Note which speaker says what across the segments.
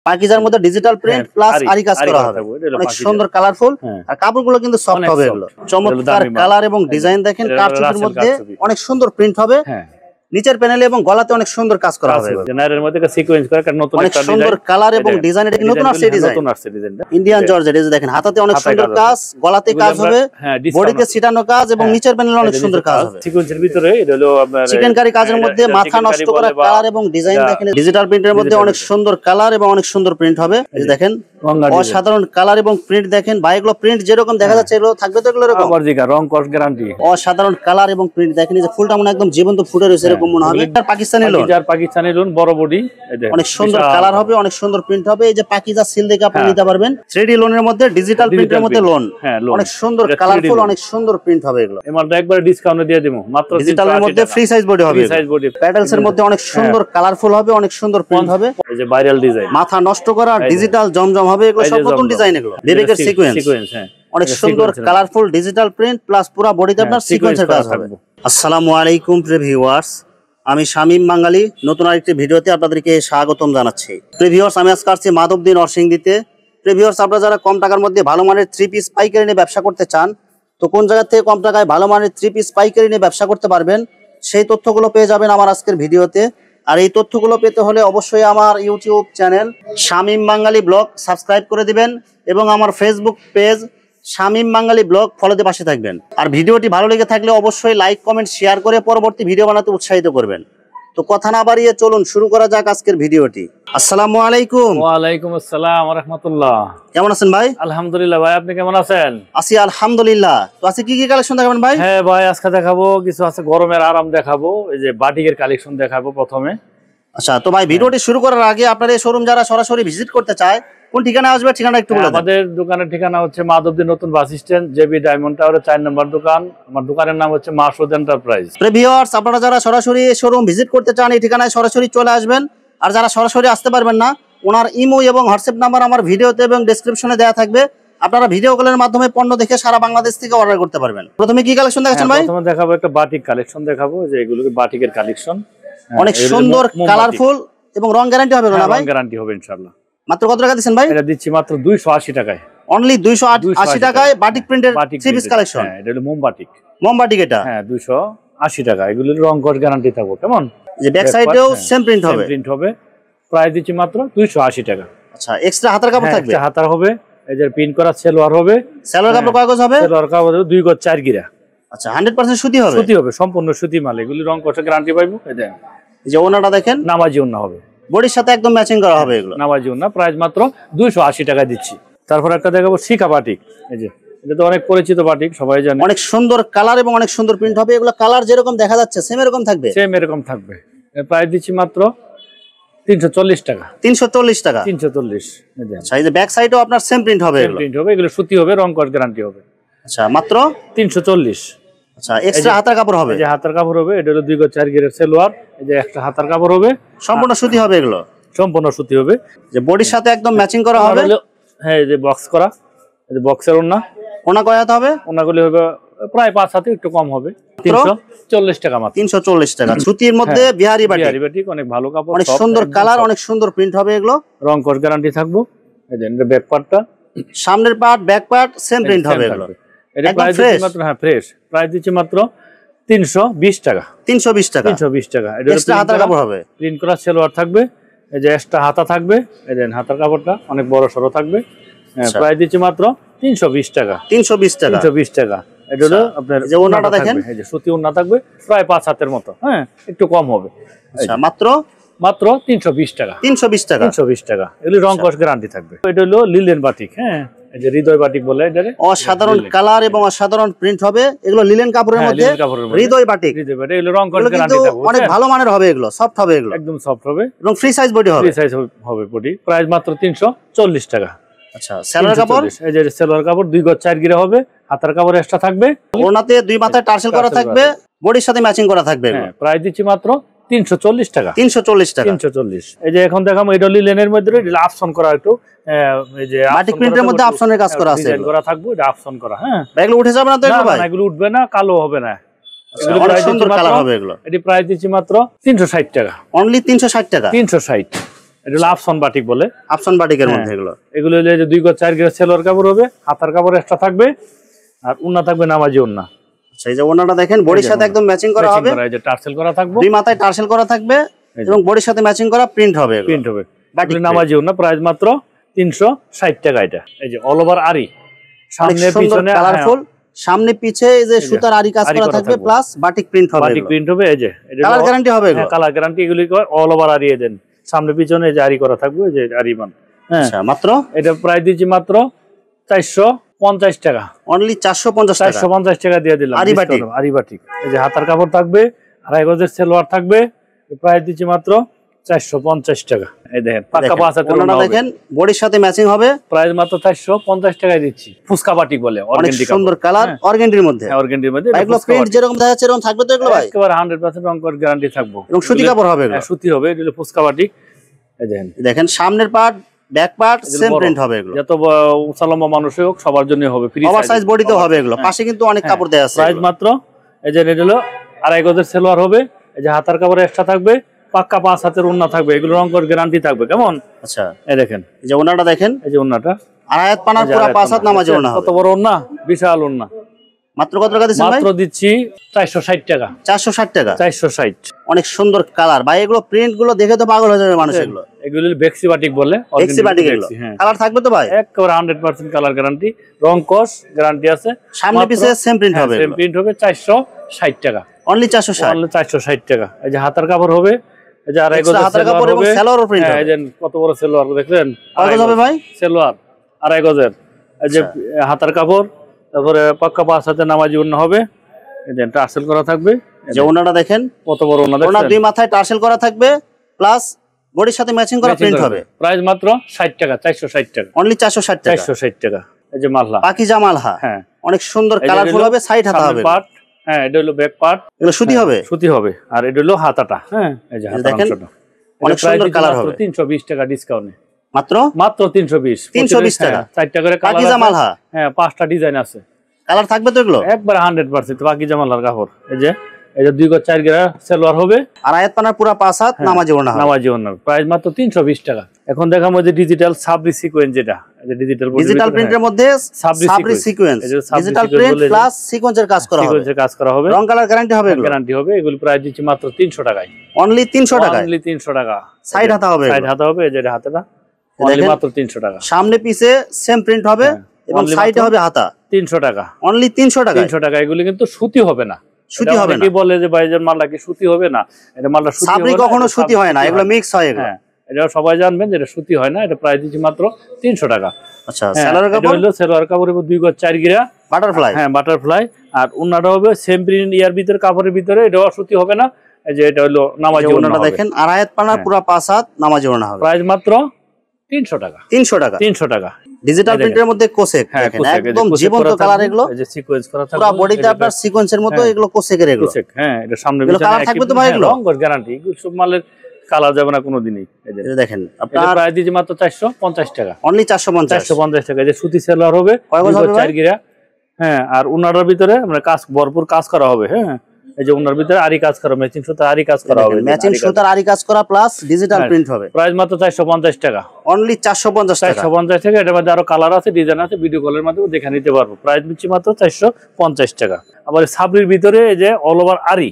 Speaker 1: পাকিজার মধ্যে digital print plus আরি কাজ করা হবে, অনেক সুন্দর কালারফুল। আর কাপড়গুলো কিন্তু সফট হবে এগুলো। চমৎকার কালার এবং ডিজাইন দেখেন, কারচুপির মধ্যে অনেক সুন্দর প্রিন্ট হবে। নিচের প্যানেলে এবং গলাতে অনেক সুন্দর কাজ করা হবে,
Speaker 2: জেনারের মধ্যে সিকোয়েন্স করা, কারণ নতুন
Speaker 1: একটা সুন্দর কালার এবং ডিজাইন। এটা নতুন আসছে ডিজাইন, ইন্ডিয়ান জর্জেট। এই যে দেখেন হাতাতে অনেক সুন্দর কাজ, গলাতে কাজ হবে, বডিতে ছিটানো কাজ এবং নিচের প্যানেলে অনেক সুন্দর কাজ হবে।
Speaker 2: সিকোয়েন্সের ভিতরে এটা হলো আপনার
Speaker 1: চিকেন কারি কাজের মধ্যে মাথা নষ্ট করা কালার এবং ডিজাইন দেখেন। ডিজিটাল প্রিন্টের মধ্যে অনেক সুন্দর কালার এবং অনেক সুন্দর প্রিন্ট হবে। এই দেখেন অসাধারণ কালার এবং প্রিন্ট দেখেন ভাই, এগুলো প্রিন্ট যেরকম দেখা যাচ্ছে এগুলো থাকবে তো এগুলো এরকম
Speaker 2: রং কস গ্যারান্টি।
Speaker 1: অসাধারণ কালার এবং প্রিন্ট দেখেন, এই যে ফুলটা মনে একদম জীবন্ত ফুটে রয়েছে এরকম মনে হবে। পাকিস্তানি লোন,
Speaker 2: পাকিস্তানি লোন বড় বডি,
Speaker 1: অনেক সুন্দর কালার হবে, অনেক সুন্দর প্রিন্ট হবে। এই যে পাকিজা সিল দেখে আপনি নিতে পারবেন। 3D লোনের মধ্যে ডিজিটাল প্রিন্টের মধ্যে লোন, অনেক সুন্দর কালারফুল, অনেক সুন্দর প্রিন্ট হবে এগুলো।
Speaker 2: এমনটা একবারে ডিসকাউন্টে দিয়ে দেব, মাত্র
Speaker 1: ডিজিটালের মধ্যে ফ্রি সাইজ বডি হবে, প্যাডেলস এর মধ্যে অনেক সুন্দর কালারফুল হবে, অনেক সুন্দর প্রিন্ট হবে।
Speaker 2: এই যে ভাইরাল ডিজাইন,
Speaker 1: মাথা নষ্ট করা ডিজিটাল জমজম হবে, এগুলো সব নতুন ডিজাইন। এগুলো বিবেকের সিকোয়েন্স, অনেক সুন্দর কালারফুল ডিজিটাল প্রিন্ট প্লাস পুরো বডিতে আপনার সিকোয়েন্সের কাজ হবে। আসসালামু আলাইকুম প্রিয় ভিউয়ার্স, আমি শামীম বাঙালি নতুন আরেকটি ভিডিওতে আপনাদেরকে স্বাগতম জানাচ্ছি। প্রিয় ভিউয়ার্স, আমি আজকে আসছি মাধবদী নরসিংদীতে। প্রিয় ভিউয়ার্স, আপনারা যারা কম টাকার মধ্যে ভালো মানের 3 পিস পাইকারি নিয়ে ব্যবসা করতে চান, তো কোন জায়গা থেকে কম টাকায় ভালো মানের 3 পিস পাইকারি নিয়ে ব্যবসা করতে পারবেন, সেই তথ্যগুলো পেয়ে যাবেন আমার আজকের ভিডিওতে। আর এই তথ্যগুলো পেতে হলে অবশ্যই আমার ইউটিউব চ্যানেল শামীম বাঙালি ব্লগ সাবস্ক্রাইব করে দিবেন এবং আমার ফেসবুক পেজ শামীম বাঙালি ব্লগ ফলোতে পাশে থাকবেন। আর ভিডিওটি ভালো লেগে থাকলে অবশ্যই লাইক কমেন্ট শেয়ার করে পরবর্তী ভিডিও বানাতে উৎসাহিত করবেন। তো কথা না বাড়িয়ে চলুন শুরু করা যাক আজকের ভিডিওটি। আসসালামু আলাইকুম।
Speaker 2: ওয়া আলাইকুম আসসালাম ওয়া রাহমাতুল্লাহ।
Speaker 1: কেমন আছেন ভাই?
Speaker 2: আলহামদুলিল্লাহ ভাই, আপনি কেমন আছেন?
Speaker 1: আছি আলহামদুলিল্লাহ। তো আজকে কি কি কালেকশন দেখাবেন ভাই?
Speaker 2: হ্যাঁ ভাই, আজকে দেখাবো কিছু আছে গরমের আরাম দেখাবো, এই যে বাটিকের কালেকশন দেখাবো প্রথমে।
Speaker 1: আচ্ছা, তো ভাই ভিডিওটি শুরু করার আগে আপনার এই শোরুম যারা সরাসরি ভিজিট করতে চায় কোন ঠিকানা আসবে, ঠিকানা একটু বলে দেন।
Speaker 2: আমাদের দোকানের ঠিকানা হচ্ছে মাধবদী নতুন বাস স্ট্যান্ড, জেবি ডায়মন্ড টাওয়ারের 4 নম্বর দোকান। আমার দোকানের নাম হচ্ছে মাসুদ এন্টারপ্রাইজ।
Speaker 1: ভিউয়ার্স, আপনারা যারা সরাসরি শোরুম ভিজিট করতে চান এই ঠিকানায় সরাসরি চলে আসবেন। আর যারা সরাসরি আসতে পারবেন না, ওনার ইমো এবং হোয়াটসঅ্যাপ নাম্বার আমার ভিডিওতে এবং ডেসক্রিপশনে দেওয়া থাকবে। আপনারা ভিডিও কলের মাধ্যমে পণ্য দেখে সারা বাংলাদেশ থেকে অর্ডার করতে পারবেন। প্রথমে কি কালেকশন দেখাচ্ছেন ভাই?
Speaker 2: প্রথমে দেখাবো একটা বাটিক কালেকশন দেখাবো, যে এগুলো বাটিকের কালেকশন,
Speaker 1: অনেক সুন্দর কালারফুল এবং রং গ্যারান্টি হবে না ভাই?
Speaker 2: রং গ্যারান্টি হবে ইনশাআল্লাহ।
Speaker 1: মাত্র কত টাকা দিচ্ছেন ভাই?
Speaker 2: এটা দিচ্ছি মাত্র 280 টাকায়।
Speaker 1: অনলি 280 টাকায় বাটিক প্রিন্টের 3 পিস কালেকশন।
Speaker 2: হ্যাঁ, এটা হলো মোম বাটিক।
Speaker 1: মোম বাটিক এটা?
Speaker 2: হ্যাঁ, 280 টাকা। এগুলোর রং কস গ্যারান্টি থাকবে। কেমন?
Speaker 1: যে ব্যাক সাইডেও সেম প্রিন্ট হবে?
Speaker 2: সেম প্রিন্ট হবে। প্রাইস দিচ্ছি মাত্র 280 টাকা।
Speaker 1: আচ্ছা, এক্সট্রা হাতার কাপড় থাকবে?
Speaker 2: এক্সট্রা হাতার হবে, এই যে প্রিন্ট করা সেলোয়ার হবে।
Speaker 1: সেলোয়ার কাপড় কয় গজ হবে?
Speaker 2: সেলোয়ার কাপড় 2 গজ 4 গিরা।
Speaker 1: আচ্ছা, 100% সুতি হবে?
Speaker 2: সুতি হবে, সম্পূর্ণ সুতি মাল। এগুলি রং কস গ্যারান্টি পাইবো। এই দেখেন,
Speaker 1: এই যে ওনাটা দেখেন,
Speaker 2: নামাজি ওন্না হবে,
Speaker 1: বডির সাথে একদম ম্যাচিং করা হবে এগুলো।
Speaker 2: নামাজি ওন্না, প্রাইস মাত্র 280 টাকা দিচ্ছি। তারপর একটা দেখাবো শিখা বাটিক। এই যে এটা তো অনেক পরিচিত বাটিক, সবাই জানে।
Speaker 1: অনেক সুন্দর কালার এবং অনেক সুন্দর প্রিন্ট হবে। এগুলো কালার যেরকম দেখা যাচ্ছে সেম এরকম থাকবে?
Speaker 2: সেম এরকম থাকবে। এর প্রাইস দিচ্ছি মাত্র 340 টাকা।
Speaker 1: 340 টাকা?
Speaker 2: 340।
Speaker 1: আচ্ছা, এই যে ব্যাক সাইডেও আপনার সেম প্রিন্ট হবে?
Speaker 2: সেম প্রিন্ট হবে, এগুলো সুতি হবে, রং কস গ্যারান্টি হবে।
Speaker 1: আচ্ছা, মাত্র
Speaker 2: 340।
Speaker 1: আচ্ছা, এক্সট্রা হাতার কাপড় হবে?
Speaker 2: এই যে হাতার কাপড় হবে, এটা হলো 2 গজ 4 গিরের সেলোয়ার। এই যে একটা হাতার কাপড় হবে,
Speaker 1: সম্পূর্ণ সুতি হবে এগুলো?
Speaker 2: সম্পূর্ণ সুতি হবে,
Speaker 1: যে বডির সাথে একদম ম্যাচিং করা হবে।
Speaker 2: হ্যাঁ, এই যে বক্স করা, এই যে বক্সের ওন্না।
Speaker 1: ওনা কয় হাত হবে?
Speaker 2: ওনাগুলি হবে প্রায় 5 হাতে, একটু কম হবে। 340 টাকা মাত্র।
Speaker 1: 340 টাকা। সুতির মধ্যে বিহারি
Speaker 2: বাটিক, অনেক ভালো কাপড়,
Speaker 1: অনেক সুন্দর কালার, অনেক সুন্দর প্রিন্ট হবে এগুলো।
Speaker 2: রং কস গ্যারান্টি থাকবো। এই যে ব্যাক পার্টটা,
Speaker 1: সামনের part back part same print হবে এগুলো।
Speaker 2: এটা প্রাইস দিচ্ছি মাত্র, হ্যাঁ ফ্রেশ, প্রাইস দিচ্ছি মাত্র 320 টাকা।
Speaker 1: 320 টাকা?
Speaker 2: 320 টাকা। এটা
Speaker 1: এক্সট্রা হাতার কাপড় হবে,
Speaker 2: প্রিন্ট করা সেলোয়ার থাকবে। এই যে এক্সট্রা হাতা থাকবে, এই যে হাতার কাপড়টা অনেক বড় সরো থাকবে। হ্যাঁ, প্রাইস দিচ্ছি মাত্র 320 টাকা।
Speaker 1: 320 টাকা?
Speaker 2: 320 টাকা। এটা হলো আপনার
Speaker 1: যে ওন্নাটা দেখেন,
Speaker 2: এই যে সুতি ওন্না থাকবে, প্রায় 5 হাতের মতো। হ্যাঁ, একটু কম হবে।
Speaker 1: আচ্ছা, মাত্র
Speaker 2: 320 টাকা।
Speaker 1: 320 টাকা?
Speaker 2: 320 টাকা। এগুলি রং কস গ্যারান্টি থাকবে। এটা হলো লিলেন বাটিক। হ্যাঁ, এই যে হৃদয় বাটিক বলে এটারে।
Speaker 1: অসাধারণ কালার এবং অসাধারণ প্রিন্ট হবে এগুলো লিলেন কাপড়ের মধ্যে। হৃদয় বাটিক,
Speaker 2: এগুলো রং কস গ্যারান্টি থাকবে,
Speaker 1: অনেক ভালো মানের হবে এগুলো, সফট হবে এগুলো,
Speaker 2: একদম সফট হবে
Speaker 1: এবং ফ্রি সাইজ বডি হবে।
Speaker 2: ফ্রি সাইজ হবে বডি। প্রাইস মাত্র 340 টাকা।
Speaker 1: আচ্ছা, সেলোয়ার কাপড়?
Speaker 2: এই যে সেলোয়ার কাপড় 2 গজ 4 গিরা হবে, হাতার কাপড় এক্সট্রা থাকবে,
Speaker 1: ওনাতে 2 মাথায় টার্সেল করা থাকবে, বডির সাথে ম্যাচিং করা থাকবে।
Speaker 2: হ্যাঁ, প্রাইস দিচ্ছি মাত্র 340 টাকা।
Speaker 1: 340 টাকা?
Speaker 2: 340। এই যে এখন দেখাবো এটা লিলেনের মধ্যে আফসন করা, একটু এই যে
Speaker 1: বাটিক প্রিন্টের মধ্যে আফসনের কাজ করা আছে,
Speaker 2: ডিজাইন করা থাকবে, এটা আফসন করা। হ্যাঁ,
Speaker 1: এগুলো উঠে যাবে না তো এগুলো ভাই?
Speaker 2: না, এগুলো উঠবে না, কালো হবে না।
Speaker 1: এগুলো অনেক সুন্দর কালার হবে এগুলো।
Speaker 2: এটি প্রাইস দিচ্ছি মাত্র 360 টাকা।
Speaker 1: অনলি 360 টাকা?
Speaker 2: 360। এটা হলো আফসান বাটিক বলে,
Speaker 1: আফসান বাটিকের মধ্যে এগুলো
Speaker 2: এগুলো হলো যে 2 গজ 4 গজ সেলোয়ার কাপড় হবে, হাতার কাপড় এক্সট্রা থাকবে, আর ওন্না থাকবে নামাজি ওন্না।
Speaker 1: আচ্ছা, এই যে ওন্নাটা দেখেন বডির সাথে একদম ম্যাচিং করা হবে,
Speaker 2: এই যে টার্সেল করা থাকবে,
Speaker 1: দুই মাথায় টার্সেল করা থাকবে এবং বডির সাথে ম্যাচিং করা প্রিন্ট হবে,
Speaker 2: প্রিন্ট হবে বাটিক নামাজি ওন্না। প্রাইস মাত্র 360 টাকা। এটা এই যে অল ওভার আরি, সামনে পিছনে
Speaker 1: কালারফুল, সামনে পিছে এই যে সুতার আরি কাজ করা থাকবে প্লাস বাটিক প্রিন্ট হবে,
Speaker 2: বাটিক প্রিন্ট হবে। এই যে
Speaker 1: কালার গ্যারান্টি হবে, এগুলো
Speaker 2: কালার গ্যারান্টি, এগুলি অল ওভার আরি দেন, সামনে পিছনে যে আরি করা থাকবে, যে আরি মান। হ্যাঁ,
Speaker 1: আচ্ছা, মাত্র
Speaker 2: এটা প্রাইস দিচ্ছি মাত্র 450 টাকা,
Speaker 1: অনলি 450 টাকা।
Speaker 2: 450 টাকা দিয়ে দিলাম
Speaker 1: আরি বাটিক,
Speaker 2: আরি বাটিক। এই যে হাতার কাপড় থাকবে, 2.5 গজের সেলোয়ার থাকবে, প্রাইস দিচ্ছি মাত্র 450 টাকা। এই দেখেন পাক্কা 5 হাতের ওন্না
Speaker 1: দেখেন বডির সাথে ম্যাচিং হবে,
Speaker 2: প্রাইস মাত্র 450 টাকায় দিচ্ছি। ফুসকা বাটিক বলে,
Speaker 1: অনেক সুন্দর কালার, অর্গানডির মধ্যে,
Speaker 2: অর্গানডির মধ্যে
Speaker 1: এগুলো প্রিন্ট যেরকম দেখা যাচ্ছে এরকম থাকবে তো এগুলো ভাই?
Speaker 2: একেবারে 100% রং কর গ্যারান্টি থাকবে,
Speaker 1: এবং সুতি কাপড় হবে, এগুলো
Speaker 2: সুতি হবে। এটা ফুসকা বাটিক। এই
Speaker 1: দেখেন সামনের part back part same print হবে, এগুলো
Speaker 2: যত উসালম্বা মানুষ হোক সবার জন্য হবে, ফ্রি
Speaker 1: ওভারসাইজ বডিতে হবে এগুলো। পাশে কিন্তু অনেক কাপড় দেয়া আছে।
Speaker 2: প্রাইস মাত্র এই যে এটা হলো 2.5 গজের সেলোয়ার হবে, এই যে হাতার কাপড় এক্সট্রা থাকবে, পাক্কা 5 হাতের ওন্না থাকবে, এগুলো রং কর গ্যারান্টি থাকবে। কেমন?
Speaker 1: আচ্ছা,
Speaker 2: এই দেখেন
Speaker 1: এই যে ওন্নাটা দেখেন,
Speaker 2: এই যে ওন্নাটা
Speaker 1: আড়াই হাত পানার পুরো 5 হাত নামাজি ওন্না হবে।
Speaker 2: কত বড় ওন্না, বিশাল ওন্না।
Speaker 1: মাত্র কত টাকা দিচ্ছেন ভাই?
Speaker 2: মাত্র দিচ্ছি 460 টাকা।
Speaker 1: 460 টাকা,
Speaker 2: 460।
Speaker 1: অনেক সুন্দর কালার ভাই, এগুলো প্রিন্ট গুলো দেখে তো পাগল হয়ে যাবে মানুষ। এগুলো
Speaker 2: এগুলো বেক্সি বাটিক বলে,
Speaker 1: বেক্সি বাটিক। এগুলো কালার থাকবে তো ভাই?
Speaker 2: একেবারে 100% কালার গ্যারান্টি, রং কস গ্যারান্টি আছে।
Speaker 1: সামনে পিছে সেম প্রিন্ট হবে,
Speaker 2: সেম প্রিন্ট হবে। 460 টাকা,
Speaker 1: অনলি 460।
Speaker 2: অনলি 460 টাকা। এই যে হাতার কাপড় হবে, এই যে 2.5 গজের
Speaker 1: হাতার কাপড় এবং সেলোয়ারও প্রিন্ট হবে।
Speaker 2: এই যে কত বড় সেলোয়ার দেখলেন,
Speaker 1: কত গজ হবে ভাই
Speaker 2: সেলোয়ার? 2.5 গজের। এই যে হাতার কাপড়, তারপরে পাক্কা 5 হাতে নামাজি ওন্না হবে, এই যে টার্সেল করা থাকবে।
Speaker 1: যে ওন্নাটা দেখেন
Speaker 2: কত বড় ওন্না, দেখেন
Speaker 1: ওন্না দুই মাথায় টার্সেল করা থাকবে প্লাস বডির সাথে ম্যাচিং করা প্রিন্ট হবে।
Speaker 2: প্রাইস মাত্র 60 টাকা, 460 টাকা,
Speaker 1: অনলি 460 টাকা।
Speaker 2: 460 টাকা। এই যে মালহা,
Speaker 1: পাকিজা মালহা,
Speaker 2: হ্যাঁ,
Speaker 1: অনেক সুন্দর কালারফুল হবে, সাইড হাতা হবে।
Speaker 2: পার্ট, হ্যাঁ, এটা হলো ব্যাক পার্ট,
Speaker 1: এগুলো সুতি হবে,
Speaker 2: সুতি হবে। আর এটা হলো হাতাটা, হ্যাঁ, এই যে হাতার অংশটা
Speaker 1: অনেক সুন্দর কালার হবে।
Speaker 2: 320 টাকা ডিসকাউন্টে,
Speaker 1: মাত্র
Speaker 2: 320
Speaker 1: টাকা।
Speaker 2: 4টা করে কালার,
Speaker 1: পাকিজা মালহা,
Speaker 2: হ্যাঁ, 5টা ডিজাইন আছে।
Speaker 1: কালার থাকবে তো এগুলো?
Speaker 2: একবার 100% পাকিজা মালহার কাপড়। এই যে 2 গজ 4 গজ সেলোয়ার হবে,
Speaker 1: আর আয়াত পানার পুরো 5 হাত নামাজি ওন্না হবে।
Speaker 2: নামাজি ওন্না প্রাইস মাত্র 320 টাকা। এখন দেখাবো যে ডিজিটাল সাবরি সিকোয়েন্স, যেটা ডিজিটাল
Speaker 1: প্রিন্টের মধ্যে Sabri sequence, digital print plus সিকোয়েন্সের কাজ করা হবে,
Speaker 2: সিকোয়েন্সের কাজ করা হবে,
Speaker 1: রং কালার গ্যারান্টি হবে, এগুলো
Speaker 2: গ্যারান্টি হবে। এগুলো প্রাইস দিচ্ছি মাত্র 300 টাকায়,
Speaker 1: অনলি 300 টাকায়,
Speaker 2: অনলি 300 টাকা।
Speaker 1: সাইড হাতা হবে,
Speaker 2: সাইড হাতা হবে, এই যে হাতাটা অনলি মাত্র 300 টাকা।
Speaker 1: সামনে পিছে সেম প্রিন্ট হবে এবং সাইডে হবে হাতা,
Speaker 2: 300 টাকা,
Speaker 1: অনলি 300 টাকা।
Speaker 2: 300 টাকা। এগুলো কিন্তু সুতি হবে না,
Speaker 1: সুতি হবে না।
Speaker 2: কি বলে যে ভাইজান মালটা কি সুতি হবে না? এটা মালটা সুতি হবে না,
Speaker 1: সাবরি কখনো সুতি হয় না, এগুলো মিক্স হয়। এগুলো
Speaker 2: হ্যাঁ, এটা সবাই জানবেন যে এটা সুতি হয় না। এটা প্রাইস দিচ্ছি মাত্র 300 টাকা।
Speaker 1: আচ্ছা, সেলোয়ার কাপড়
Speaker 2: হলো সেলোয়ার কাপড় 2 গজ 4 গিরা
Speaker 1: বাটারফ্লাই,
Speaker 2: হ্যাঁ, বাটারফ্লাই। আর ওন্নাটা হবে সেম প্রিন্ট ইয়ার ভিতরে, কাপড়ের ভিতরে, এটাও সুতি হবে না। এই যে এটা হলো নামাজি ওন্নাটা
Speaker 1: দেখেন, আড়াই হাত পানার পুরো 5 হাত নামাজি ওন্না হবে,
Speaker 2: প্রাইস মাত্র 300 টাকা।
Speaker 1: 300 টাকা,
Speaker 2: 300 টাকা।
Speaker 1: ডিজিটাল প্রিন্টের মধ্যে কোসেক, দেখেন একদম জীবন্ত কালার। এগুলো
Speaker 2: এই যে সিকোয়েন্স করা থাকবে,
Speaker 1: পুরো বডিতে আপনার সিকোয়েন্সের মতো এগুলো কোসেকের। এগুলো
Speaker 2: কোসেক, হ্যাঁ, এটা সামনে
Speaker 1: পিছনে কালার থাকবে তো ভাই? এগুলো
Speaker 2: রং গ্যারান্টি, এগুলো সব মালের কালার যাবে না কোনোদিনই। এই যে
Speaker 1: দেখেন আপনার
Speaker 2: প্রাইস দিচ্ছি মাত্র 450 টাকা,
Speaker 1: অনলি 450
Speaker 2: টাকা। এই যে সুতি সেলোয়ার হবে, 2 গজ 4 গিরা, হ্যাঁ। আর ওন্নাটার ভিতরে আমরা কাজ ভরপুর কাজ করা হবে, হ্যাঁ। এই যে ওন্নার ভিতরে আরি কাজ করা, ম্যাচিং সুতার আরি কাজ করা হবে,
Speaker 1: ম্যাচিং সুতার আরি কাজ করা প্লাস ডিজিটাল প্রিন্ট হবে।
Speaker 2: প্রাইস মাত্র 450 টাকা,
Speaker 1: অনলি 450 টাকা।
Speaker 2: 450 টাকা। এটার মধ্যে আরো কালার আছে, ডিজাইন আছে, ভিডিও কলের মাধ্যমে দেখে নিতে পারবো। প্রাইস দিচ্ছি মাত্র 450 টাকা। আবার সাবরির ভিতরে এই যে অল ওভার আরি,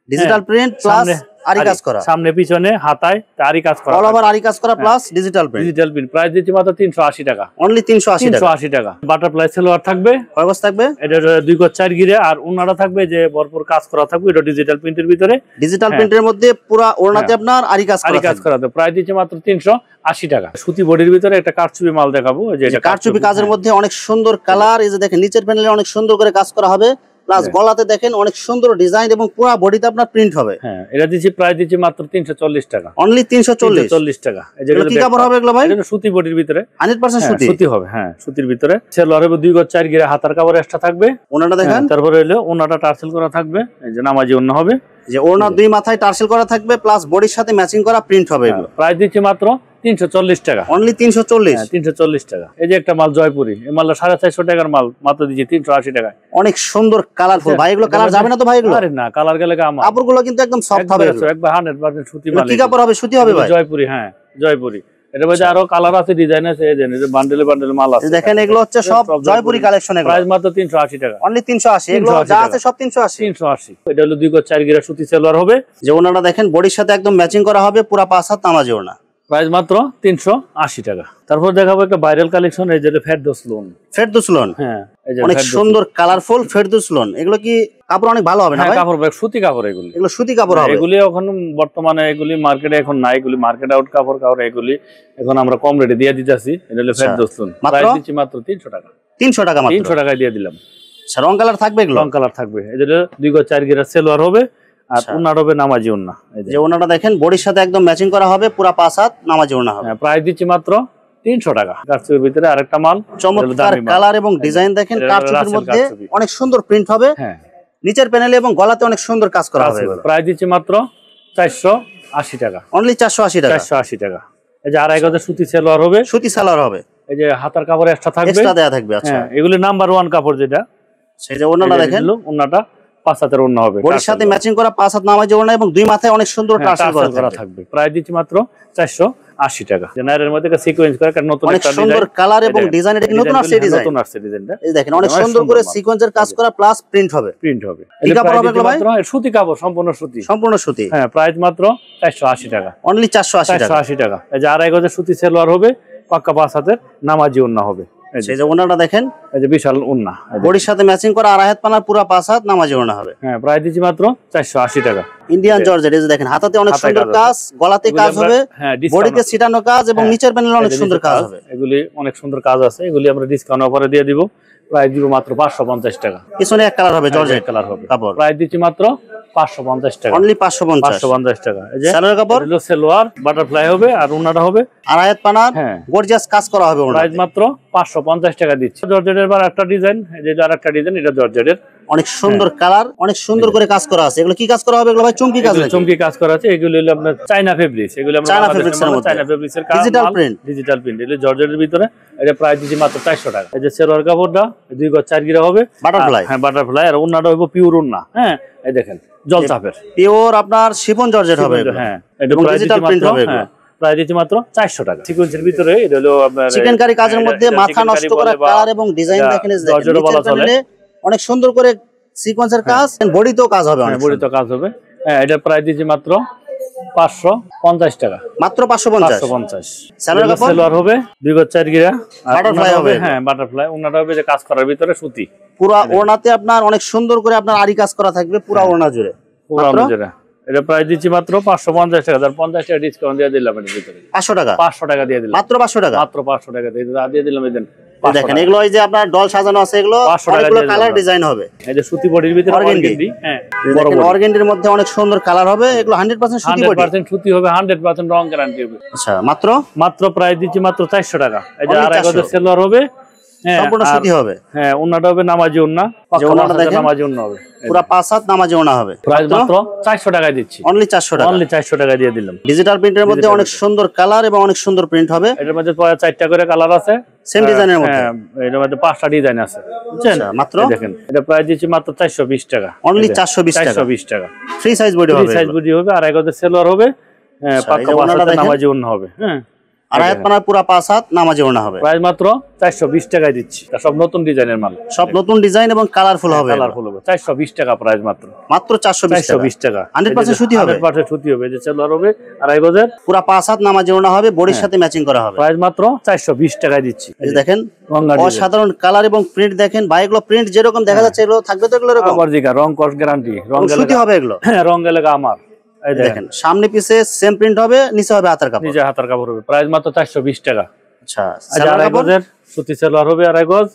Speaker 1: ডিজিটাল প্রিন্ট প্লাস আরি কাজ করা,
Speaker 2: সামনে পিছনে হাতায় আরি কাজ করা,
Speaker 1: অল ওভার আরি কাজ করা plus digital print.
Speaker 2: Digital print price দিচ্ছি মাত্র 380 টাকা,
Speaker 1: অনলি 380
Speaker 2: টাকা। বাটারফ্লাই সেলোয়ার থাকবে,
Speaker 1: কয় গজ থাকবে?
Speaker 2: এটা 2 গজ 4 গিরে। আর ওন্নাটা থাকবে যে ভরপুর কাজ করা থাকবে, এটা ডিজিটাল প্রিন্টের ভিতরে,
Speaker 1: ডিজিটাল প্রিন্টের মধ্যে পুরো ওড়নাতে আপনার আরি কাজ
Speaker 2: করা থাকবে। প্রাইস দিচ্ছি মাত্র 380 টাকা। সুতি বডির ভিতরে একটা কারচুপি মাল দেখাবো, যে এটা
Speaker 1: কারচুপি কাজের মধ্যে অনেক সুন্দর কালার। এই যে দেখেন নিচের প্যানেলে অনেক সুন্দর করে কাজ করা হবে, প্লাস গলাতে দেখেন অনেক সুন্দর ডিজাইন এবং পুরো বডিতে আপনার প্রিন্ট হবে।
Speaker 2: হ্যাঁ, এটা দিচ্ছি প্রাইস দিচ্ছি মাত্র 340 টাকা,
Speaker 1: অনলি 340
Speaker 2: টাকা।
Speaker 1: এগুলো কি কাপড় হবে এগুলো ভাই?
Speaker 2: এটা সুতি বডির ভিতরে,
Speaker 1: 100% সুতি,
Speaker 2: সুতি হবে, হ্যাঁ, সুতির ভিতরে। সেলোয়ার হবে 2 গজ 4 গিরা, হাতার কাপড় এক্সট্রা থাকবে,
Speaker 1: ওনাটা দেখেন।
Speaker 2: তারপরে হলো ওনাটা টার্সেল করা থাকবে, এই যে নামাজি ওন্না হবে,
Speaker 1: যে ওড়না দুই মাথায় টার্সেল করা থাকবে প্লাস বডির সাথে ম্যাচিং করা প্রিন্ট হবে। এগুলো
Speaker 2: প্রাইস দিচ্ছি মাত্র 340 টাকা,
Speaker 1: অনলি 340
Speaker 2: 340 টাকা। এই যে একটা মাল জয়পুরি, এই মালটা 450 টাকার মাল, মাত্র দিচ্ছি 380 টাকা।
Speaker 1: অনেক সুন্দর কালারফুল ভাই। এগুলো কালার যাবে না তো ভাই? এগুলো
Speaker 2: আরে না, কালার গেলে কাপড়গুলো
Speaker 1: কিন্তু একদম সফট হবে,
Speaker 2: একবার 100% সুতি মাল।
Speaker 1: কি কাপড় হবে? সুতি হবে ভাই,
Speaker 2: জয়পুরি, হ্যাঁ, জয়পুরি। এটা মধ্যে আরো কালার আছে, ডিজাইন আছে, এই যে বান্ডেলে বান্ডেলে মাল আছে।
Speaker 1: দেখেন এগুলো হচ্ছে সব জয়পুরি কালেকশন,
Speaker 2: প্রাইস মাত্র 380 টাকা,
Speaker 1: অনলি 380। এগুলো যা আছে সব 380।
Speaker 2: এটা হলো 2 গজ 4 গিরা সুতি সালোয়ার হবে,
Speaker 1: যে ওনাটা দেখেন বডির সাথে একদম ম্যাচিং করা হবে, পুরো 5 হাত নামাজি ওনা।
Speaker 2: প্রাইস মাত্র 380 টাকা। তারপর দেখাবো একটা ভাইরাল কালেকশন, এই যে ফেরদৌস লোন।
Speaker 1: ফেরদৌস লোন,
Speaker 2: হ্যাঁ, এই যে
Speaker 1: অনেক সুন্দর কালারফুল ফেরদৌস লোন। এগুলো কি কাপড় অনেক ভালো হবে না ভাই?
Speaker 2: কাপড় সুতি কাপড়, এগুলো
Speaker 1: সুতি কাপড় হবে।
Speaker 2: এগুলি এখন বর্তমানে এগুলি মার্কেটে এখন নাই, এগুলি মার্কেট আউট কাপড়। এগুলি এখন আমরা কম রেটে দিয়ে দিতেছি। এটা হলো ফেরদৌস লোন, প্রাইস দিচ্ছি মাত্র 300 টাকা।
Speaker 1: 300 টাকা মাত্র,
Speaker 2: 300 টাকায় দিয়ে দিলাম।
Speaker 1: রং কালার থাকবে, এগুলো
Speaker 2: রং কালার থাকবে। এই যে 2 গজ 4 গিরা সালোয়ার হবে, আর ওন্না হবে নামাজি ওন্না।
Speaker 1: যে ওন্নাটা দেখেন বডির সাথে একদম ম্যাচিং করা হবে, পুরো 5 হাত নামাজি ওন্না হবে।
Speaker 2: প্রাইস দিচ্ছি মাত্র 300 টাকা। কারচুপির ভিতরে আরেকটা মাল,
Speaker 1: চমৎকার কালার এবং ডিজাইন দেখেন। কারচুপির মধ্যে অনেক সুন্দর প্রিন্ট হবে, হ্যাঁ, নিচের প্যানেলে এবং গলাতে অনেক সুন্দর কাজ করা হবে।
Speaker 2: প্রাইস দিচ্ছি মাত্র 480 টাকা,
Speaker 1: অনলি 480 টাকা।
Speaker 2: 480 টাকা। এই যে 2.5 গজের সুতি সালোয়ার হবে,
Speaker 1: সুতি সালোয়ার হবে।
Speaker 2: এই যে হাতার কাপড় এক্সট্রা থাকবে,
Speaker 1: এক্সট্রা দেয়া থাকবে। আচ্ছা,
Speaker 2: এগুলি নাম্বার 1 কাপড় যেটা,
Speaker 1: সেই যে ওন্নাটা দেখেন,
Speaker 2: ওন্নাটা 5 হাতের ওন্না হবে,
Speaker 1: বডির সাথে ম্যাচিং করা 5 হাত নামাজি ওন্না এবং 2 মাথায় অনেক সুন্দর টার্সেল করা থাকবে।
Speaker 2: প্রাইস দিচ্ছি মাত্র 480 টাকা। জেনারের মধ্যে সিকোয়েন্স করা নতুন একটা
Speaker 1: সুন্দর কালার এবং ডিজাইন। এটা নতুন আসছে ডিজাইনটা, এই দেখেন অনেক সুন্দর করে সিকোয়েন্সের কাজ করা প্লাস প্রিন্ট হবে।
Speaker 2: কি কাপড় হবে ভাই? সুতি কাপড়, সম্পূর্ণ সুতি। হ্যাঁ, প্রাইস মাত্র 480 টাকা,
Speaker 1: অনলি 480
Speaker 2: টাকা। এই যে 2.5 গজের সুতি সালোয়ার হবে, পাক্কা 5 হাতের নামাজি ওন্না হবে।
Speaker 1: এই যে ওন্নাটা দেখেন,
Speaker 2: এই যে বিশাল ওন্না,
Speaker 1: বডির সাথে ম্যাচিং করা 2.5 হাত পানার পুরো 5 হাত নামাজি ওন্না হবে।
Speaker 2: হ্যাঁ, প্রাইস দিচ্ছি মাত্র 480 টাকা।
Speaker 1: ইন্ডিয়ান জর্জেট, এই যে দেখেন হাতাতে অনেক সুন্দর কাজ, গলাতে কাজ হবে, বডিতে ছিটানো কাজ এবং নিচের প্যানেলে অনেক সুন্দর কাজ হবে।
Speaker 2: এগুলি অনেক সুন্দর কাজ আছে, এগুলি আমরা ডিসকাউন্ট অফারে দিয়ে দিব। প্রাইস দিব মাত্র 550 টাকা।
Speaker 1: পিছনে এক কালার হবে, জর্জেট
Speaker 2: কালার হবে,
Speaker 1: কাপড়।
Speaker 2: প্রাইস দিচ্ছি মাত্র 550 টাকা,
Speaker 1: অনলি 550
Speaker 2: টাকা। এই যে
Speaker 1: সালোয়ার কাপড়,
Speaker 2: হলো সালোয়ার বাটারফ্লাই হবে, আর ওন্নাটা হবে
Speaker 1: 2.5 হাত পানার, গর্জিয়াস কাজ করা হবে।
Speaker 2: প্রাইস মাত্র 550 টাকা দিচ্ছি। জর্জেটের বার একটা ডিজাইন, যেটা আরেকটা ডিজাইন, এটা জর্জেটের
Speaker 1: অনেক সুন্দর কালার, অনেক সুন্দর করে কাজ করা আছে। এগুলো কি কাজ করা হবে? এগুলো ভাই চুমকি কাজ,
Speaker 2: চুমকি কাজ করা আছে। এগুলো হলো আপনার চায়না ফেব্রিক্স, এগুলো আমরা চায়না ফেব্রিক্সের কাজ, ডিজিটাল প্রিন্ট। এগুলো জর্জেটের ভিতরে। এটা প্রাইস দিচ্ছি মাত্র 400 টাকা। এই যে সালোয়ার কাপড়টা 2 গজ 4 গিরা হবে,
Speaker 1: বাটারফ্লাই।
Speaker 2: হ্যাঁ, বাটারফ্লাই। আর ওন্নাটা হবে পিওর ওন্না। হ্যাঁ, এই দেখেন জলচাপের
Speaker 1: পিওর আপনার শিফন জর্জেট হবে।
Speaker 2: হ্যাঁ, এটা প্রাইস দিচ্ছি মাত্র, প্রাইস দিচ্ছি মাত্র 400 টাকা। সিকোয়েন্সের ভিতরে এটা হলো আপনার
Speaker 1: চিকেন কারি কাজের মধ্যে মাথা নষ্ট করা কালার এবং ডিজাইন দেখেন।
Speaker 2: জর্জেটও বলা চলে,
Speaker 1: অনেক সুন্দর করে সিকোয়েন্সের কাজ, বডিতেও কাজ হবে,
Speaker 2: বডিতেও কাজ হবে। হ্যাঁ, এটা প্রাইস দিচ্ছি মাত্র 550 টাকা,
Speaker 1: মাত্র 550।
Speaker 2: সালোয়ার হবে 2 গজ 4 গিরা, বাটারফ্লাই হবে। হ্যাঁ, বাটারফ্লাই। ওন্নাটা হবে যে কাজ করার ভিতরে সুতি,
Speaker 1: পুরো ওড়নাতে আপনার অনেক সুন্দর করে আপনার আরি কাজ করা থাকবে, পুরো ওড়না জুড়ে।
Speaker 2: এটা প্রাইস দিচ্ছি মাত্র 550 টাকা, তার 50 টাকা ডিসকাউন্ট দিয়ে দিলাম। এর ভিতরে
Speaker 1: 500 টাকা,
Speaker 2: 500 টাকা দিয়ে দিলাম,
Speaker 1: মাত্র 500 টাকা,
Speaker 2: মাত্র 500 টাকা দিয়ে দিলাম। এই
Speaker 1: দেখেন এগুলো এই যে আপনার ডল সাজানো আছে, এগুলো অনেকগুলো কালার ডিজাইন হবে।
Speaker 2: এই যে সুতি বডির ভিতরে অর্গানডি, হ্যাঁ,
Speaker 1: দেখেন অর্গানডির মধ্যে অনেক সুন্দর কালার হবে। এগুলো 100% সুতি বডি,
Speaker 2: 100% সুতি হবে, 100% রং গ্যারান্টি হবে।
Speaker 1: আচ্ছা, মাত্র
Speaker 2: প্রাইস দিচ্ছি মাত্র 400 টাকা। এই যে 2.5 গজের সালোয়ার হবে,
Speaker 1: সম্পূর্ণ সুতি হবে।
Speaker 2: হ্যাঁ, ওন্নাটা হবে নামাজি ওন্না,
Speaker 1: ওন্নাটা দেখেন
Speaker 2: নামাজি ওন্না হবে,
Speaker 1: পুরো 5 হাত নামাজি ওন্না হবে।
Speaker 2: প্রাইস মাত্র 400 টাকা দিচ্ছি,
Speaker 1: অনলি 400 টাকা,
Speaker 2: অনলি 400 টাকা দিয়ে দিলাম।
Speaker 1: ডিজিটাল প্রিন্টের মধ্যে অনেক সুন্দর কালার এবং অনেক সুন্দর প্রিন্ট হবে।
Speaker 2: এটার মধ্যে 4টা করে কালার আছে,
Speaker 1: সেম ডিজাইনের মধ্যে।
Speaker 2: এটার মধ্যে 5টা ডিজাইন আছে, বুঝছেন?
Speaker 1: মাত্র
Speaker 2: দেখেন এটা প্রাইস দিচ্ছি মাত্র 420 টাকা,
Speaker 1: অনলি 420
Speaker 2: টাকা।
Speaker 1: ফ্রি সাইজ বডি হবে,
Speaker 2: ফ্রি সাইজ বডি হবে, 2.5 গজের সালোয়ার হবে, পাক্কা 5 হাতের নামাজি ওন্না হবে। হ্যাঁ,
Speaker 1: 2.5 হাত পানার পুরো 5 হাত নামাজি ওড়না হবে।
Speaker 2: প্রাইস মাত্র 420 টাকায় দিচ্ছি। সব নতুন ডিজাইনের মাল,
Speaker 1: সব নতুন ডিজাইন এবং কালারফুল হবে,
Speaker 2: 420 টাকা প্রাইস, মাত্র
Speaker 1: 420 টাকা।
Speaker 2: 100% সুতি হবে, 100% সুতি হবে। যে সালোয়ার হবে 2.5 গজের,
Speaker 1: পুরো 5 হাত নামাজি ওড়না হবে, বডির সাথে ম্যাচিং করা হবে।
Speaker 2: প্রাইস মাত্র 420 টাকায় দিচ্ছি।
Speaker 1: এই দেখেন অসাধারণ কালার এবং প্রিন্ট দেখেন ভাই, এগুলো প্রিন্ট যেরকম দেখা যাচ্ছে এগুলো থাকবে তো এগুলো এরকম
Speaker 2: রং কস গ্যারান্টি, রং
Speaker 1: সুতি হবে এগুলো।
Speaker 2: হ্যাঁ, রং গেলে আমার। এই
Speaker 1: দেখেন সামনে পিছে সেম প্রিন্ট হবে, নিচে হবে হাতার কাপড়,
Speaker 2: নিচে হাতার কাপড় হবে। প্রাইস মাত্র 420 টাকা।
Speaker 1: আচ্ছা,
Speaker 2: 2.5 গজের সুতি সালোয়ার হবে, 2.5 গজ,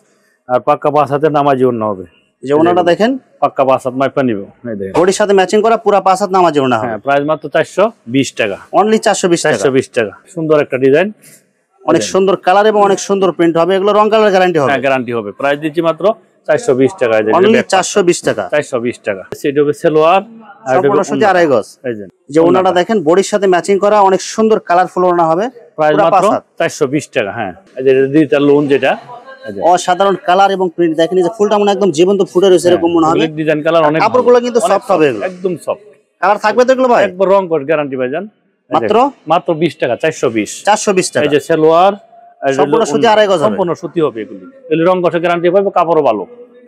Speaker 2: আর পাক্কা 5 হাতের নামাজি ওন্না হবে।
Speaker 1: যে ওন্নাটা দেখেন
Speaker 2: পাক্কা 5 হাত মাইপা নিব, এই দেখেন
Speaker 1: বডির সাথে ম্যাচিং করা পুরো 5 হাত নামাজি ওন্না হবে।
Speaker 2: হ্যাঁ, প্রাইস মাত্র 420 টাকা,
Speaker 1: অনলি 420
Speaker 2: টাকা। সুন্দর একটা ডিজাইন,
Speaker 1: অনেক সুন্দর কালার এবং অনেক সুন্দর প্রিন্ট হবে। এগুলো রং কালার গ্যারান্টি হবে,
Speaker 2: গ্যারান্টি হবে। প্রাইস দিচ্ছি মাত্র 420 টাকা,
Speaker 1: অনলি 420 টাকা,
Speaker 2: 420 টাকা। সেটা হবে সালোয়ার, আর
Speaker 1: সম্পূর্ণ সুতি 2.5 গজ।
Speaker 2: এই
Speaker 1: যে ওন্নাটা দেখেন বডির সাথে ম্যাচিং করা অনেক সুন্দর কালারফুল ওন্না হবে,
Speaker 2: প্রাইস মাত্র 420 টাকা। হ্যাঁ, এই যে ডিজিটাল লোন, যেটা
Speaker 1: অসাধারণ কালার এবং প্রিন্ট দেখেন, এই যে ফুলটা মনে একদম জীবন্ত ফুটে রয়েছে এরকম মনে হবে।
Speaker 2: ডিজাইন কালার অনেক,
Speaker 1: কাপড়গুলো কিন্তু সফট হবে,
Speaker 2: একদম সফট।
Speaker 1: কালার থাকবে তো এগুলো ভাই,
Speaker 2: একবার রং কোট গ্যারান্টি ভাইজান।
Speaker 1: মাত্র
Speaker 2: মাত্র 20 টাকা 420
Speaker 1: টাকা।
Speaker 2: এই যে সালোয়ার
Speaker 1: সম্পূর্ণ সুতি আড়াই গজ হবে,
Speaker 2: সম্পূর্ণ সুতি হবে এগুলি রং কষে গ্যারান্টি পাবে, কাপড়ও ভালো।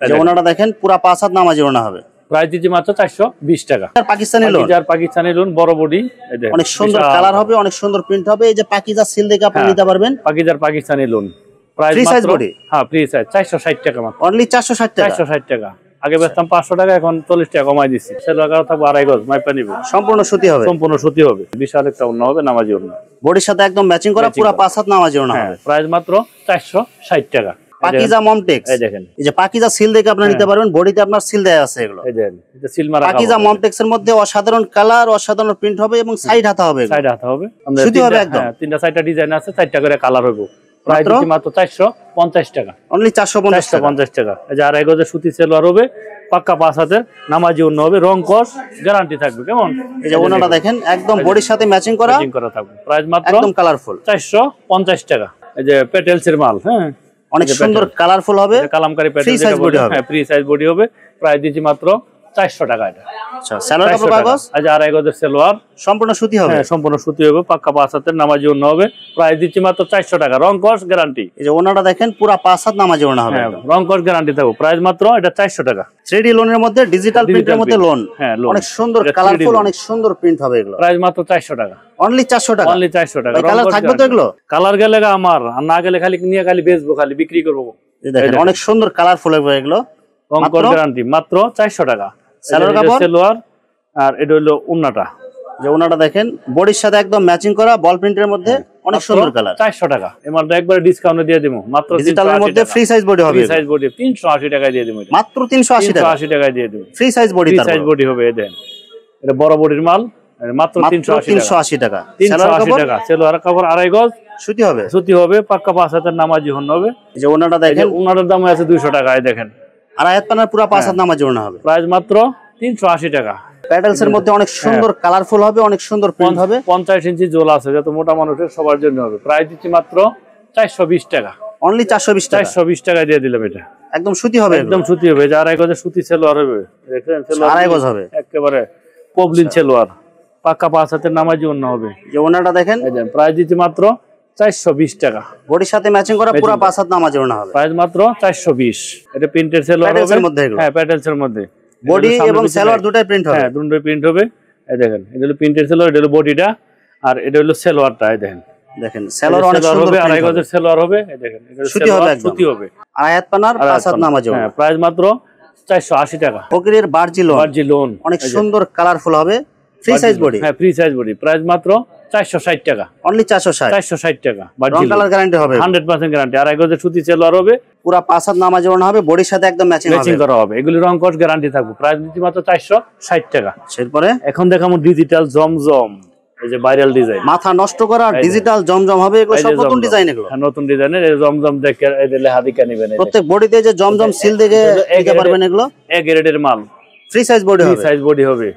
Speaker 1: যে ওনাটা দেখেন পুরা 5 হাত নামাজি ওনা হবে,
Speaker 2: প্রাইস দিচ্ছি মাত্র 420 টাকা।
Speaker 1: পাকিস্তানি লোন,
Speaker 2: পাকিস্তানি লোন বড় বডি,
Speaker 1: অনেক সুন্দর কালার হবে, অনেক সুন্দর প্রিন্ট হবে। এই যে পাকিজা সিল দেখে আপনি নিতে পারবেন।
Speaker 2: Pakistani loan price
Speaker 1: free size
Speaker 2: মাত্র
Speaker 1: বডি,
Speaker 2: হ্যাঁ ফ্রি সাইজ 460 টাকা মাত্র,
Speaker 1: অনলি 460 টাকা।
Speaker 2: 460 টাকা। আগে বেচতাম 500 টাকা, এখন 40 টাকা কমাই দিচ্ছি। সেটা থাকবে আড়াই গজ, মাইপা নিব।
Speaker 1: সম্পূর্ণ সুতি হবে,
Speaker 2: সম্পূর্ণ সুতি হবে। বিশাল একটা ওড়না হবে, নামাজি ওড়না,
Speaker 1: বডির সাথে একদম ম্যাচিং করা, পুরো 5 হাত নামাজি ওড়না হবে।
Speaker 2: প্রাইস মাত্র 460 টাকা।
Speaker 1: পাকিজা মমটেক্স,
Speaker 2: এই দেখেন,
Speaker 1: এই যে পাকিজা সিল দেখে আপনি নিতে পারবেন। বডিতে আপনার সিল দেয়া আছে এগুলো।
Speaker 2: এই দেখেন, এটা সিল মারা
Speaker 1: পাকিজা মমটেক্স এর মধ্যে অসাধারণ কালার, অসাধারণ প্রিন্ট হবে এবং সাইড হাতা হবে,
Speaker 2: সাইড হাতা হবে,
Speaker 1: সুতি হবে একদম।
Speaker 2: তিনটা চারটা ডিজাইন আছে, 4টা করে কালার হবে। প্রাইস দিচ্ছি মাত্র 450 টাকা,
Speaker 1: অনলি 450
Speaker 2: টাকা। এই যে আড়াই গজের সুতি সালোয়ার হবে, পাক্কা 5 হাতের নামাজি ওড়না হবে, রং কস গ্যারান্টি থাকবে। কেমন
Speaker 1: এই যে ওনাটা দেখেন একদম বডির সাথে ম্যাচিং করা
Speaker 2: থাকবে। প্রাইস মাত্র
Speaker 1: একদম কালারফুল
Speaker 2: 450 টাকা। এই যে পেটেলস এর মাল, হ্যাঁ
Speaker 1: অনেক সুন্দর কালারফুল হবে,
Speaker 2: কালামকারী পেটেল, যেটা বলে হ্যাঁ ফ্রি সাইজ বডি হবে। প্রাইস দিচ্ছি মাত্র 400 টাকা। এটা
Speaker 1: আচ্ছা, সালোয়ার কাপড় কাগজ,
Speaker 2: এই যে আড়াই গজের সালোয়ার
Speaker 1: সম্পূর্ণ সুতি হবে,
Speaker 2: হ্যাঁ সম্পূর্ণ সুতি হবে, পাক্কা 5 হাতের নামাজি ওড়না হবে। প্রাইস দিচ্ছি মাত্র 400 টাকা, রং কস গ্যারান্টি।
Speaker 1: এই যে ওনাটা দেখেন পুরো 5 হাত নামাজি ওড়না হবে,
Speaker 2: রং কস গ্যারান্টি থাকবে। প্রাইস মাত্র এটা 400 টাকা।
Speaker 1: 3D লোনের মধ্যে ডিজিটাল প্রিন্টের মধ্যে লোন,
Speaker 2: হ্যাঁ
Speaker 1: অনেক সুন্দর কালারফুল, অনেক সুন্দর প্রিন্ট হবে এগুলো।
Speaker 2: প্রাইস মাত্র 400 টাকা,
Speaker 1: অনলি 400 টাকা,
Speaker 2: অনলি 400 টাকা।
Speaker 1: কালার থাকবে তো এগুলো?
Speaker 2: কালার গেলে আমার, আর না গেলে খালি নিয়ে খালি বেচবো, খালি বিক্রি করবো।
Speaker 1: এই দেখেন অনেক সুন্দর কালারফুল হবে এগুলো,
Speaker 2: রং কস গ্যারান্টি, মাত্র 400 টাকা।
Speaker 1: সালোয়ার কাপড়,
Speaker 2: সালোয়ার, আর এটা হলো ওড়নাটা।
Speaker 1: যে ওনাটা দেখেন বডির সাথে একদম ম্যাচিং করা, বল প্রিন্টের মধ্যে অনেক সুন্দর কালার।
Speaker 2: 400 টাকা। এমালটা একবারে ডিসকাউন্টে দিয়ে দেবো, মাত্র
Speaker 1: ডিজিটালের মধ্যে ফ্রি সাইজ বডি হবে,
Speaker 2: ফ্রি সাইজ বডি 380 টাকায় দিয়ে দেবো,
Speaker 1: মাত্র 380 টাকা,
Speaker 2: 380 টাকায় দিয়ে দেবো।
Speaker 1: Free size body,
Speaker 2: free size body হবে। দেন এটা বড় বডির মাল, মাত্র 380
Speaker 1: টাকা।
Speaker 2: 380 টাকা। সালোয়ার কাপড় আড়াই গজ,
Speaker 1: সুতি হবে,
Speaker 2: সুতি হবে, পাক্কা 5 হাতের নামাজি ওড়না হবে।
Speaker 1: এই যে ওনাটা দেখেন,
Speaker 2: ওনাটার দাম আছে 200 টাকায়। দেখেন
Speaker 1: আড়াই হাত পানার পুরো 5 হাত নামাজি ওড়না হবে,
Speaker 2: প্রাইস মাত্র 380 টাকা।
Speaker 1: প্যাটেলস এর মধ্যে অনেক সুন্দর কালারফুল হবে, অনেক সুন্দর প্রিন্ট হবে।
Speaker 2: 50 ইঞ্চি জোল আছে, যত মোটা মানুষের সবার জন্য হবে। প্রাইস দিচ্ছি মাত্র 420 টাকা,
Speaker 1: অনলি 420 টাকা।
Speaker 2: 420 টাকায় দিয়ে দিলাম। এটা
Speaker 1: একদম সুতি হবে,
Speaker 2: একদম সুতি হবে। যে আড়াই গজের সুতি সালোয়ার হবে, দেখেন সালোয়ার
Speaker 1: আড়াই গজ হবে,
Speaker 2: একেবারে পবলিন সালোয়ার, পাক্কা 5 হাতের নামাজি ওড়না হবে।
Speaker 1: যে ওনাটা দেখেন,
Speaker 2: এই দেন প্রাইস দিচ্ছি মাত্র 420 টাকা।
Speaker 1: বডির সাথে ম্যাচিং করা পুরো 5 হাত নামাজি ওড়না হবে,
Speaker 2: প্রাইস মাত্র 420। এটা প্রিন্টের সালোয়ার হবে,
Speaker 1: প্যাটেলস এর মধ্যে এগুলো,
Speaker 2: হ্যাঁ প্যাটেলস এর মধ্যে
Speaker 1: বডি এবং সালোয়ার দুটোই প্রিন্ট হবে,
Speaker 2: হ্যাঁ দুটোই প্রিন্ট হবে। এই দেখেন, এটা হলো প্রিন্টের সালোয়ার, এটা হলো বডিটা, আর এটা হলো সালোয়ারটা। এই দেখেন,
Speaker 1: দেখেন সালোয়ার অনেক সুন্দর
Speaker 2: হবে, আড়াই গজের সালোয়ার হবে। এই দেখেন, এটা
Speaker 1: সুতি হবে, একদম
Speaker 2: সুতি হবে,
Speaker 1: আড়াই হাত পানার 5 হাত নামাজি ওড়না।
Speaker 2: হ্যাঁ প্রাইস মাত্র 480 টাকা।
Speaker 1: ফকিরের বার্জি লোন, অনেক সুন্দর কালারফুল হবে, ফ্রি সাইজ বডি,
Speaker 2: হ্যাঁ ফ্রি সাইজ বডি। প্রাইস মাত্র 460 টাকা,
Speaker 1: অনলি 460
Speaker 2: টাকা।
Speaker 1: রং কালার গ্যারান্টি হবে,
Speaker 2: 100% গ্যারান্টি। আড়াই গজের সুতি সালোয়ার হবে,
Speaker 1: পুরো 5 হাত নামাজি ওড়না হবে, বডির সাথে একদম ম্যাচিং
Speaker 2: করা হবে। এগুলি রং কস গ্যারান্টি থাকবে। প্রাইস দিচ্ছি মাত্র 460 টাকা।
Speaker 1: এরপরে
Speaker 2: এখন দেখাবো ডিজিটাল জমজম, এই যে ভাইরাল ডিজাইন,
Speaker 1: মাথা নষ্ট করা ডিজিটাল জমজম হবে। এগুলো সব নতুন ডিজাইন, এগুলো
Speaker 2: নতুন ডিজাইনের। এই জমজম দেখে এই যে লেহাদিকা নেবেন,
Speaker 1: প্রত্যেক বডিতে যে জমজম সিল দেখে নিতে পারবেন। এগুলো
Speaker 2: এ গ্রেডের মাল,
Speaker 1: ফ্রি সাইজ বডি হবে,
Speaker 2: সাইজ বডি হবে।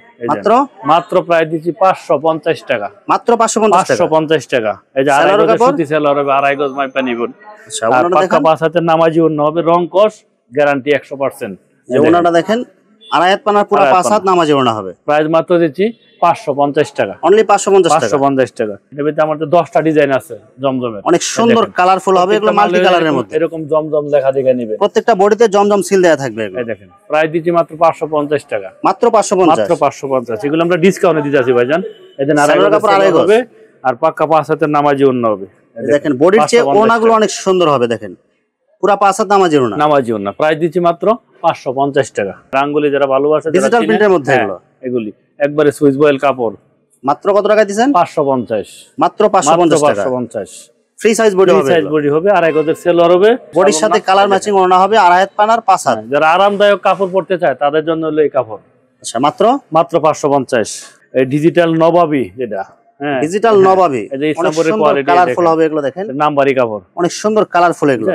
Speaker 1: মাত্র
Speaker 2: প্রাইস দিচ্ছি 550 টাকা,
Speaker 1: মাত্র 550
Speaker 2: টাকা। এই যে আড়াই গজের সুতি সালোয়ার হবে, আড়াই গজ মাইপা নিবেন, আর পাক্কা 5 হাতের নামাজি ওড়না হবে, রং কস গ্যারান্টি 100%।
Speaker 1: এই ওড়নাটা দেখেন, আড়াই হাত পানার পুরো 5 হাত নামাজি ওড়না হবে।
Speaker 2: প্রাইস মাত্র দিচ্ছি 550 টাকা,
Speaker 1: অনলি 550
Speaker 2: টাকা। এর আমাদের 10টা ডিজাইন আছে জমজমের,
Speaker 1: অনেক সুন্দর কালারফুল হবে। এগুলো মাল্টি কালারের মধ্যে,
Speaker 2: এরকম জমজম লেখা দেখে নিবে,
Speaker 1: প্রত্যেকটা বডিতে জমজম সিল দেয়া থাকবে।
Speaker 2: এই দেখেন, প্রাইস দিচ্ছি মাত্র 550 টাকা,
Speaker 1: মাত্র 550।
Speaker 2: এগুলো আমরা ডিসকাউন্টে দিতেছি ভাইজান। এই যে আড়াই গজ হবে, আর পাক্কা 5 হাতের নামাজি ওড়না হবে।
Speaker 1: দেখেন বডির চেয়ে ওড়নাগুলো অনেক সুন্দর হবে, দেখেন পুরো 5 হাত নামাজি ওড়না। প্রাইস
Speaker 2: দিচ্ছি মাত্র 550 টাকা। রাঙ্গুলি যারা ভালোবাসে,
Speaker 1: ডিজিটাল প্রিন্টের মধ্যে
Speaker 2: এগুলি একবারে সুইচ বয়েল কাপড়।
Speaker 1: মাত্র কত টাকা দিবেন?
Speaker 2: 550,
Speaker 1: মাত্র 550 টাকা। ফ্রি সাইজ
Speaker 2: বডি হবে, আড়াই গজের সালোয়ার হবে,
Speaker 1: বডির সাথে কালার ম্যাচিং ওড়না হবে, আড়াই হাত পানার 5 হাত।
Speaker 2: যারা আরামদায়ক কাপড় পরতে চায় তাদের জন্য হলো এই কাপড়।
Speaker 1: আচ্ছা, মাত্র
Speaker 2: 550। এই ডিজিটাল নবাবী, যেটা
Speaker 1: ডিজিটাল নবাবী, অনেক সুন্দর কালারফুল হবে। এগুলো দেখেন,
Speaker 2: নাম্বারি কাপড়,
Speaker 1: অনেক সুন্দর কালারফুল। এগুলো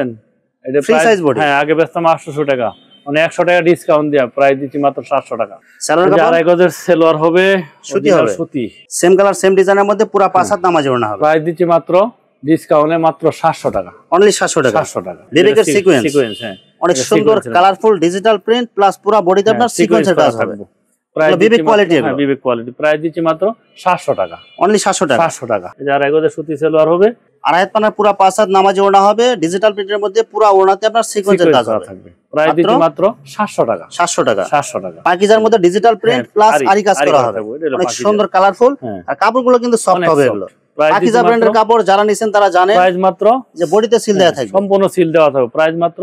Speaker 2: এটা
Speaker 1: ফ্রি সাইজ বডি।
Speaker 2: হ্যাঁ, আগে বেচতাম 800 টাকা, মানে 100 টাকা ডিসকাউন্ট দিয়া প্রাইস দিচ্ছি মাত্র 700 টাকা।
Speaker 1: সালোয়ার কাপড়
Speaker 2: আড়াই গজের সালোয়ার হবে,
Speaker 1: সুতি হবে,
Speaker 2: সুতি,
Speaker 1: সেম কালার সেম ডিজাইনের মধ্যে পুরো 5 হাত নামাজি ওড়না হবে।
Speaker 2: প্রাইস দিচ্ছি মাত্র ডিসকাউন্টে মাত্র 700 টাকা,
Speaker 1: অনলি 700 টাকা।
Speaker 2: 700 টাকা।
Speaker 1: বিবেকের সিকোয়েন্স, হ্যাঁ, অনেক সুন্দর কালারফুল ডিজিটাল প্রিন্ট প্লাস পুরো বডিতে আপনার সিকোয়েন্সের কাজ হবে। বিবেক কোয়ালিটি,
Speaker 2: বিবেক কোয়ালিটি প্রাইস দিচ্ছি মাত্র 700 টাকা,
Speaker 1: অনলি 700 টাকা।
Speaker 2: 700 টাকা। এই যে আড়াই গজের সুতি সালোয়ার হবে,
Speaker 1: আড়াই পানার পুরো 5 হাত নামাজি ওড়না হবে, ডিজিটাল প্রিন্টের মধ্যে পুরো ওড়নাতে আপনার সিকোয়েন্সের কাজ থাকবে।
Speaker 2: প্রাইস দিচ্ছি মাত্র 700 টাকা,
Speaker 1: 700 টাকা,
Speaker 2: 700 টাকা।
Speaker 1: পাকিজার মধ্যে ডিজিটাল প্রিন্ট প্লাস আরি কাজ করা হবে, অনেক সুন্দর কালারফুল, আর কাপড়গুলো কিন্তু সফট হবে এগুলো। পাকিজা ব্র্যান্ডের কাপড় যারা নিছেন তারা জানেন।
Speaker 2: প্রাইস মাত্র
Speaker 1: যে বডিতে সিল দেওয়া থাকবে,
Speaker 2: সম্পূর্ণ সিল দেওয়া থাকবে। প্রাইস মাত্র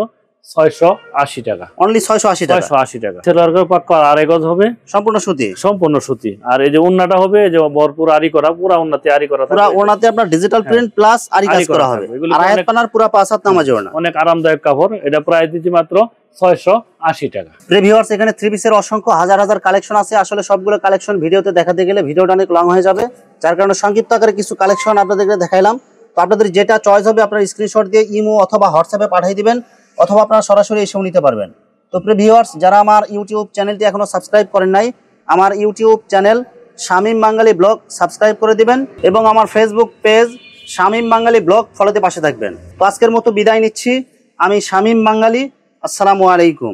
Speaker 2: 680 টাকা,
Speaker 1: অনলি 680 টাকা,
Speaker 2: 680 টাকা। সেলোয়ার পাক্কা আড়াই গজ হবে,
Speaker 1: সম্পূর্ণ সুতি,
Speaker 2: সম্পূর্ণ সুতি। আর এই যে ওন্নাটা হবে, এই যে ভরপুর আরি করা, পুরো ওন্নাতে আরি করা,
Speaker 1: পুরো ওন্নাতে আপনার ডিজিটাল প্রিন্ট প্লাস আরি কাজ করা হবে। আর আয়াত পানার পুরো 5 হাত নামাজি ওড়না,
Speaker 2: অনেক আরামদায়ক কাপড়। এটা প্রাইস দিচ্ছি মাত্র 680 টাকা।
Speaker 1: ভিউয়ার্স, এখানে থ্রি পিসের অসংখ্য হাজার হাজার কালেকশন আছে। আসলে সবগুলো কালেকশন ভিডিওতে দেখাতে গেলে ভিডিওটা অনেক লং হয়ে যাবে, যার কারণে সংক্ষিপ্ত আকারে কিছু কালেকশন আপনাদেরকে দেখাইলাম। তো আপনাদের যেটা চয়েস হবে আপনার স্ক্রিনশট দিয়ে ইমো অথবা হোয়াটসঅ্যাপে পাঠিয়ে দিবেন, অথবা আপনারা সরাসরি এসেও নিতে পারবেন। তো ভিউয়ার্স, যারা আমার ইউটিউব চ্যানেলটি এখনো সাবস্ক্রাইব করেন নাই, আমার ইউটিউব চ্যানেল শামীম বাঙালি ব্লগ সাবস্ক্রাইব করে দিবেন, এবং আমার ফেসবুক পেজ শামীম বাঙালি ব্লগ ফলোতে পাশে থাকবেন। তো আজকের মতো বিদায় নিচ্ছি, আমি শামীম বাঙালি। আসসালামু আলাইকুম।